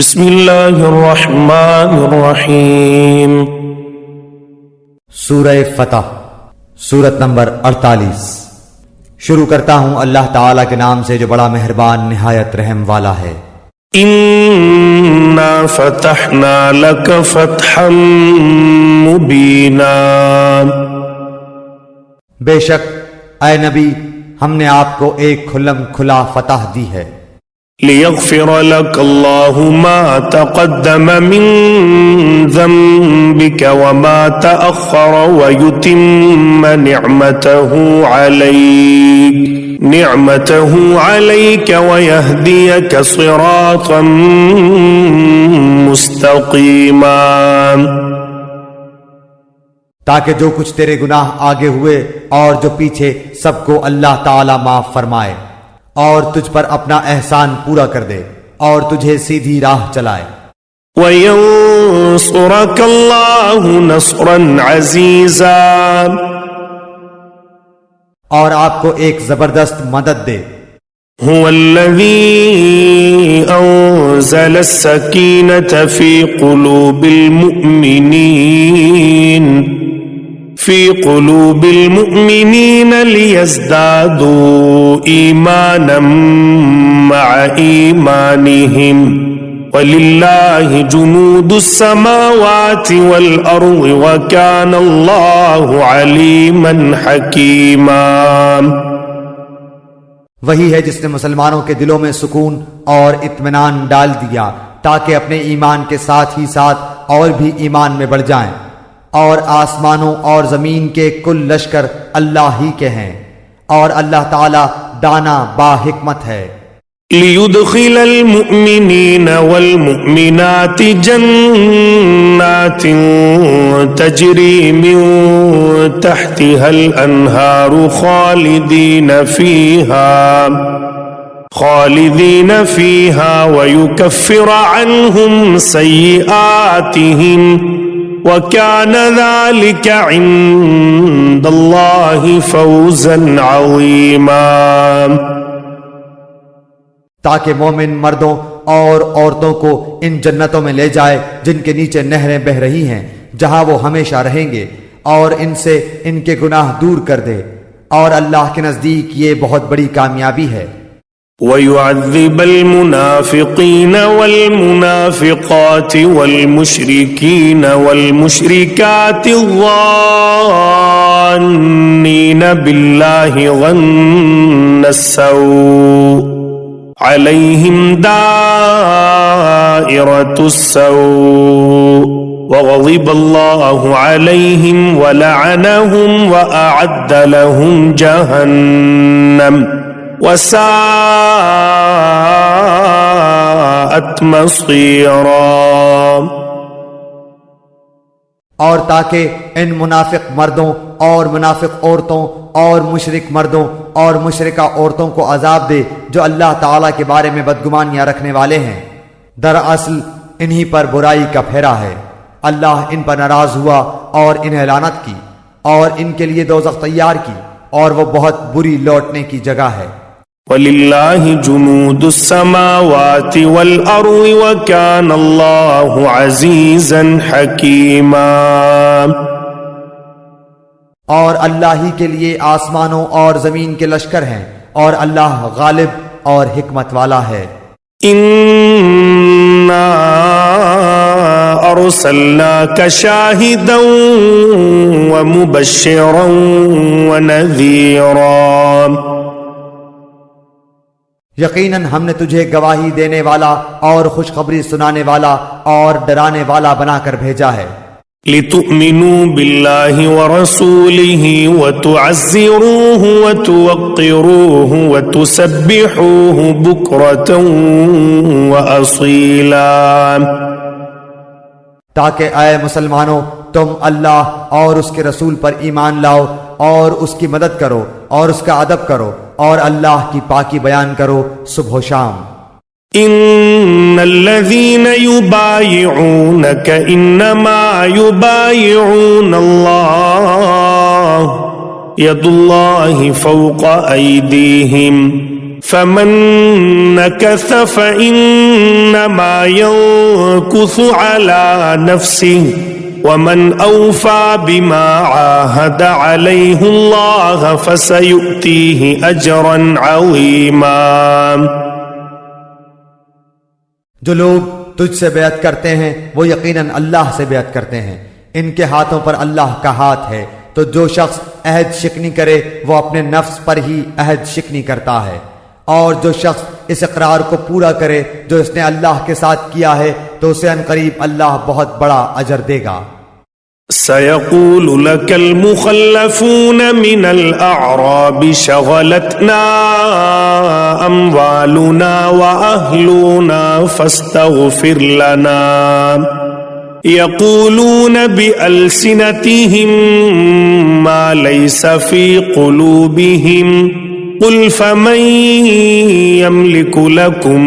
بسم اللہ الرحمن الرحیم۔ سورہ فتح، سورت نمبر 48۔ شروع کرتا ہوں اللہ تعالیٰ کے نام سے جو بڑا مہربان نہایت رحم والا ہے۔ انا فتحنا لک فتحا مبینا، بے شک اے نبی ہم نے آپ کو ایک کھلم کھلا فتح دی ہے۔ لیغفر لک اللہ ما تقدم من ذنبک وما تأخر ویتم نعمته علیک ویہدیک صراطا مستقیما، تاکہ جو کچھ تیرے گناہ آگے ہوئے اور جو پیچھے سب کو اللہ تعالیٰ معاف فرمائے اور تجھ پر اپنا احسان پورا کر دے اور تجھے سیدھی راہ چلائے۔ وَيَنصُرَكَ اللَّهُ نَصْرًا عَزِيزًا، اور آپ کو ایک زبردست مدد دے۔ هُوَ الَّذِي أَنزَلَ السَّكِينَةَ في قلوب المؤمنين ليزدادوا إيمانا مع إيمانهم ولله جنود السماوات والأرض وكان الله عليما حكيما۔ وہی ہے جس نے مسلمانوں کے دلوں میں سکون اور اطمینان ڈال دیا تاکہ اپنے ایمان کے ساتھ ہی ساتھ اور بھی ایمان میں بڑھ جائیں، اور آسمانوں اور زمین کے کل لشکر اللہ ہی کے ہیں، اور اللہ تعالی دانا با حکمت ہے۔ لِيُدْخِلَ الْمُؤْمِنِينَ وَالْمُؤْمِنَاتِ جَنَّاتٍ تَجْرِي مِن تَحْتِهَا الْأَنْهَارُ خالدين فيها ويكفر عنهم سيئاتهم وَكَانَ ذَلِكَ عِندَ اللَّهِ فَوْزًا عَظِيمًا، تاکہ مومن مردوں اور عورتوں کو ان جنتوں میں لے جائے جن کے نیچے نہریں بہہ رہی ہیں، جہاں وہ ہمیشہ رہیں گے، اور ان سے ان کے گناہ دور کر دے، اور اللہ کے نزدیک یہ بہت بڑی کامیابی ہے۔ وَيُعَذِّبَ الْمُنَافِقِينَ وَالْمُنَافِقَاتِ وَالْمُشْرِكِينَ وَالْمُشْرِكَاتِ الظَّانِّينَ بِاللَّهِ ظَنَّ السَّوْءِ عَلَيْهِمْ دَائِرَةُ السَّوْءِ وَغَضِبَ اللَّهُ عَلَيْهِمْ وَلَعَنَهُمْ وَأَعَدَّ لَهُمْ جَهَنَّمَ وَسَاءَتْ مَصِيرًا، اور تاکہ ان منافق مردوں اور منافق عورتوں اور مشرک مردوں اور مشرکہ عورتوں کو عذاب دے جو اللہ تعالیٰ کے بارے میں بدگمانیاں رکھنے والے ہیں، دراصل انہی پر برائی کا پھیرا ہے۔ اللہ ان پر ناراض ہوا اور انہیں لعنت کی اور ان کے لیے دوزخ تیار کی، اور وہ بہت بری لوٹنے کی جگہ ہے۔ وَلِلَّهِ جُنُودُ السَّمَاوَاتِ وَالْأَرْضِ وَكَانَ اللَّهُ عَزِيزًا حَكِيمًا، اور اللہ ہی کے لیے آسمانوں اور زمین کے لشکر ہیں، اور اللہ غالب اور حکمت والا ہے۔ إِنَّا أَرْسَلْنَاكَ شَاهِدًا وَمُبَشِّرًا وَنَذِيرًا، یقیناً ہم نے تجھے گواہی دینے والا اور خوشخبری سنانے والا اور ڈرانے والا بنا کر بھیجا ہے۔ لِتُؤْمِنُوا بِاللَّهِ وَرَسُولِهِ وَتُعَزِّرُوهُ وَتُوَقِّرُوهُ وَتُسَبِّحُوهُ بُكْرَةً وَأَصِيلًا، تاکہ اے مسلمانوں تم اللہ اور اس کے رسول پر ایمان لاؤ اور اس کی مدد کرو اور اس کا ادب کرو اور اللہ کی پاکی بیان کرو صبح و شام۔ ان الذين يبايعونك انما يبايعون الله يد الله فوق ايديهم فمن نكث فإنما ينكث على نفسه ومن أوفى بما عاهد عليه الله فسيؤتيه أجرا عظيما۔ جو لوگ تجھ سے بیعت کرتے ہیں وہ یقیناً اللہ سے بیعت کرتے ہیں، ان کے ہاتھوں پر اللہ کا ہاتھ ہے، تو جو شخص عہد شکنی کرے وہ اپنے نفس پر ہی عہد شکنی کرتا ہے، اور جو شخص اس اقرار کو پورا کرے جو اس نے اللہ کے ساتھ کیا ہے تو اسے عنقریب اللہ بہت بڑا اجر دے گا۔ سيقول لك المخلفون من الأعراب شغلتنا أموالنا وأهلنا فاستغفر لنا يقولون بألسنتهم ما ليس في قلوبهم قل فمن يملك لكم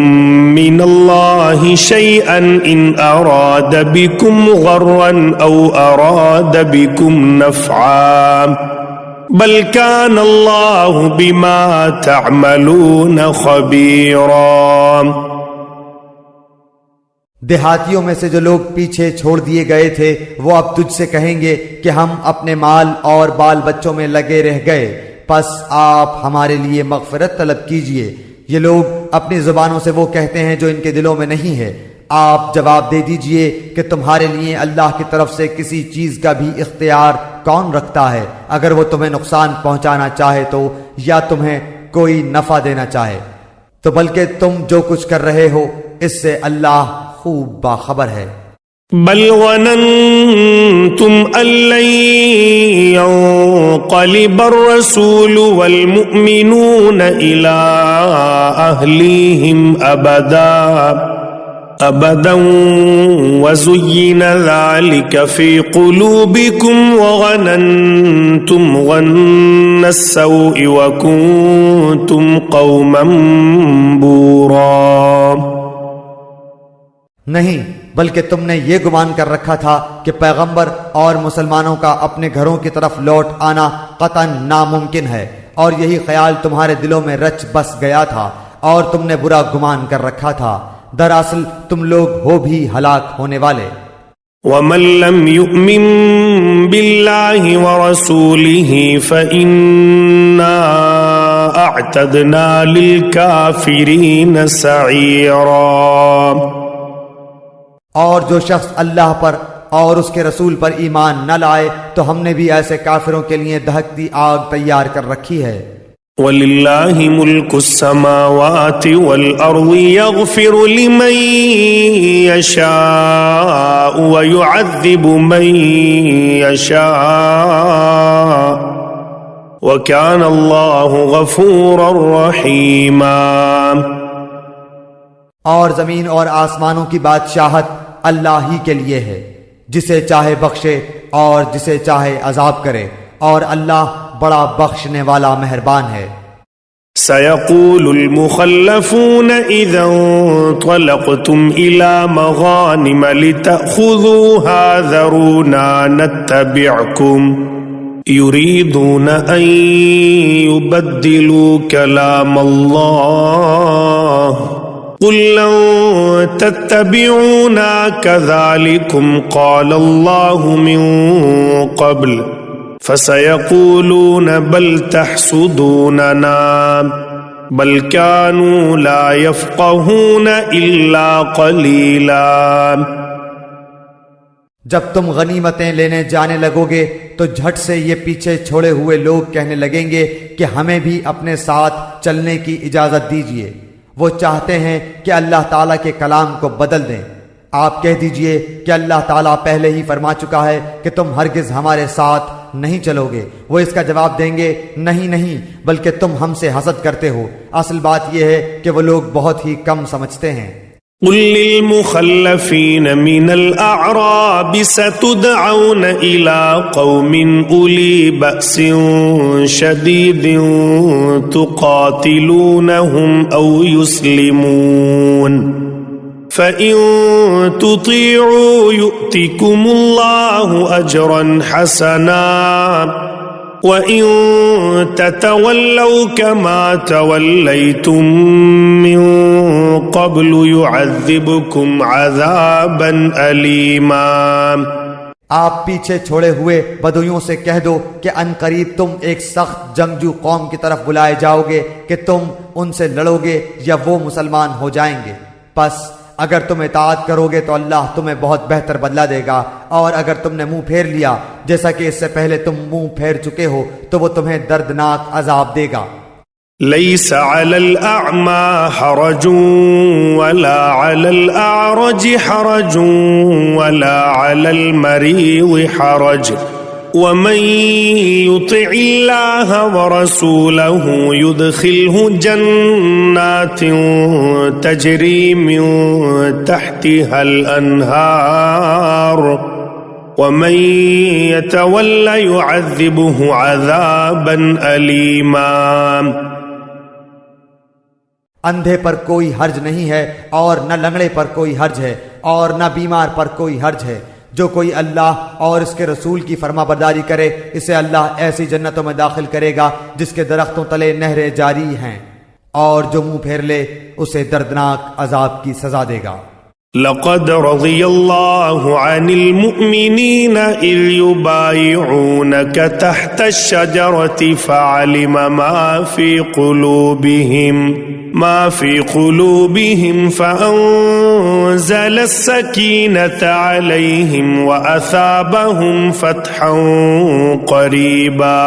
من الله شيئا إن أراد بكم غرا أو أراد بكم نفعا بل كان الله بما تعملون خبيرا۔ دیہاتیوں میں سے جو لوگ پیچھے چھوڑ دیے گئے تھے وہ اب تجھ سے کہیں گے کہ ہم اپنے مال اور بال بچوں میں لگے رہ گئے، پس آپ ہمارے لیے مغفرت طلب کیجئے۔ یہ لوگ اپنی زبانوں سے وہ کہتے ہیں جو ان کے دلوں میں نہیں ہے۔ آپ جواب دے دیجئے کہ تمہارے لیے اللہ کی طرف سے کسی چیز کا بھی اختیار کون رکھتا ہے، اگر وہ تمہیں نقصان پہنچانا چاہے تو یا تمہیں کوئی نفع دینا چاہے، تو بلکہ تم جو کچھ کر رہے ہو اس سے اللہ خوب باخبر ہے۔ بل ظننتم أن لن ينقلب الرسول والمؤمنون إلى أهليهم أبدا وزين ذلك في قلوبكم وظننتم ظن السوء وكنتم قوما بورا۔ نہیں، بلکہ تم نے یہ گمان کر رکھا تھا کہ پیغمبر اور مسلمانوں کا اپنے گھروں کی طرف لوٹ آنا قطعاً ناممکن ہے، اور یہی خیال تمہارے دلوں میں رچ بس گیا تھا اور تم نے برا گمان کر رکھا تھا، دراصل تم لوگ ہو بھی ہلاک ہونے والے۔ ومن لم يؤمن بالله ورسوله فإنا أعتدنا للكافرين سعيرا۔ اور جو شخص اللہ پر اور اس کے رسول پر ایمان نہ لائے تو ہم نے بھی ایسے کافروں کے لیے دہکتی آگ تیار کر رکھی ہے۔ وَلِلَّهِ مُلْكُ السَّمَاوَاتِ وَالْأَرْضِ يَغْفِرُ لِمَن يَشَاءُ وَيُعَذِّبُ مَن يَشَاءُ وَكَانَ اللَّهُ غَفُورًا رَّحِيمًا۔ اور زمین اور آسمانوں کی بادشاہت اللہ ہی کے لیے ہے، جسے چاہے بخشے اور جسے چاہے عذاب کرے، اور اللہ بڑا بخشنے والا مہربان ہے۔ سيقول المخلفون إذا انطلقتم إلى مغانم لتأخذوها ذرونا نتبعكم يريدون أن يبدلوا كلام الله قل لن تتبعونا كذلكم قال الله من قبل فسيقولون بل تحسدوننا بل كانوا لا يفقهون إلا قليلا۔ جب تم غنیمتیں لینے جانے لگو گے تو جھٹ سے یہ پیچھے چھوڑے ہوئے لوگ کہنے لگیں گے کہ ہمیں بھی اپنے ساتھ چلنے کی اجازت دیجیے، وہ چاہتے ہیں کہ اللہ تعالیٰ کے کلام کو بدل دیں۔ آپ کہہ دیجئے کہ اللہ تعالیٰ پہلے ہی فرما چکا ہے کہ تم ہرگز ہمارے ساتھ نہیں چلو گے۔ وہ اس کا جواب دیں گے نہیں نہیں، بلکہ تم ہم سے حسد کرتے ہو۔ اصل بات یہ ہے کہ وہ لوگ بہت ہی کم سمجھتے ہیں۔ قل للمخلفين من الأعراب ستدعون إلى قوم أولي بأس شديد تقاتلونهم أو يسلمون فإن تطيعوا يؤتكم الله أجرا حسنا وَإِن تَتَوَلَّوْا كَمَا تَوَلَّيْتُم مِّن قَبْلُ يُعَذِّبْكُمْ عَذَابًا أَلِيمًا۔ آپ پیچھے چھوڑے ہوئے بدویوں سے کہہ دو کہ ان قریب تم ایک سخت جنگجو قوم کی طرف بلائے جاؤ گے کہ تم ان سے لڑو گے یا وہ مسلمان ہو جائیں گے، پس اگر تم اطاعت کرو گے تو اللہ تمہیں بہت بہتر بدلہ دے گا، اور اگر تم نے منہ پھیر لیا جیسا کہ اس سے پہلے تم منہ پھیر چکے ہو تو وہ تمہیں دردناک عذاب دے گا۔ ليس على الأعمى حرج ولا على الأعرج حرج ولا على المريض حرج ومن يطع الله ورسوله يدخله جنات تجري من تحتها الأنهار ومن يتول يعذبه عذابا أليما۔ اندھے پر کوئی حرج نہیں ہے اور نہ لنگڑے پر کوئی حرج ہے اور نہ بیمار پر کوئی حرج ہے، جو کوئی اللہ اور اس کے رسول کی فرما برداری کرے اسے اللہ ایسی جنتوں میں داخل کرے گا جس کے درختوں تلے نہریں جاری ہیں، اور جو منہ پھیر لے اسے دردناک عذاب کی سزا دے گا۔ لقد رضي الله عن المؤمنين إذ يبايعونك تحت الشجرة فعلم ما في قلوبهم فأنزل السكينة عليهم وأثابهم فتحا قريبا۔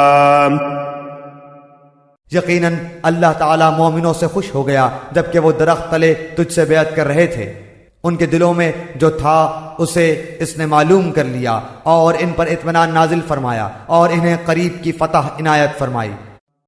یقیناً اللہ تعالیٰ مومنوں سے خوش ہو گیا جبکہ وہ درخت تلے تجھ سے بیعت کر رہے تھے، ان کے دلوں میں جو تھا اسے اس نے معلوم کر لیا اور ان پر اطمینان نازل فرمایا اور انہیں قریب کی فتح عنایت فرمائی۔